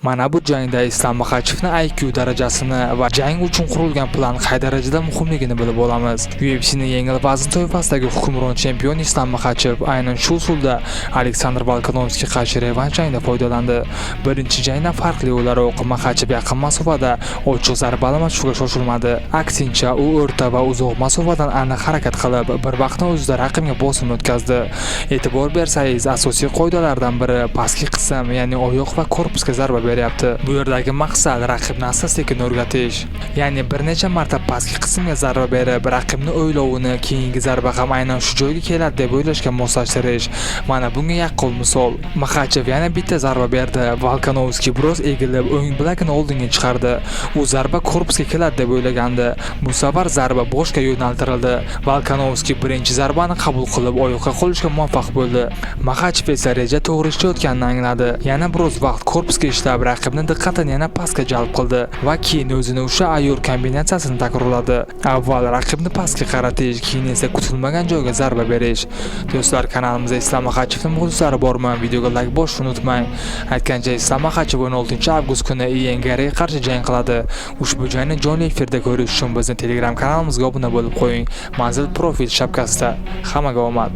Mana bu jangda Islom Maxachevning IQ darajasini va jang uchun qurilgan plan qay darajada muhimligini bilib olamiz. UFC'ning yengil vazn toifasidagi hukmron chempion Islom Maxachev aynan shu usulda Aleksandr Volkanovskiga qarshi revansh jangida foydalandi. Birinchi jangda farqli o'laroq Maxachev yaqin masofada ochiq zarbali mashqqa shoshilmadi. Aksincha, u o'rta va uzoq masofadan aniq harakat qilib, bir vaqtda o'zida raqibga bosim o'tkazdi. E'tibor bersangiz, asosiy qoidalardan biri pastki qism, ya'ni oyoq va korpusga zarba beryapti. Bu yerdagi maqsad raqibni asta-sekin o'rgatish. Ya'ni bir necha marta pastki qismga zarba berib, raqibni o'ylovini keyingi zarba ham aynan shu joyga keladi deb o'ylashga moslashtirish. Mana bunga yaqqol misol. Maxachev yana bitta zarba berdi. Volkanovski biroz egilib, o'ng bilagini oldinga chiqardi. U zarba korpusga keladi deb o'ylagandi. Bu safar zarba boshga yo'naltirildi. Volkanovski birinchi zarbani qabul qilib, oyoqqa qo'yishga muvaffaq bo'ldi. Maxachev esa reja to'g'ri ishlayotganini angladi. Yana biroz vaqt korpusga ishlab, raqibning diqqatini yana pastga jalb qildi va keyin o'zini o'sha ayyor kombinatsiyasini takrorladi. Avval raqibni pastga qaratish, keyin esa kutilmagan joyga zarba berish. Do'stlar, kanalimizda Islom Maxachevning muxlislari bormi? Videoga like bosishni unutmang. Aytgancha, Islom Maxachev 16 avgust kuni Ian Garriga qarshi jang qiladi. Ushbu jangni jonli efirda ko'rish uchun bizni Telegram kanalimizga obuna bo'lib qo'ying. Manzil profil shapkasida. Hammaga omad.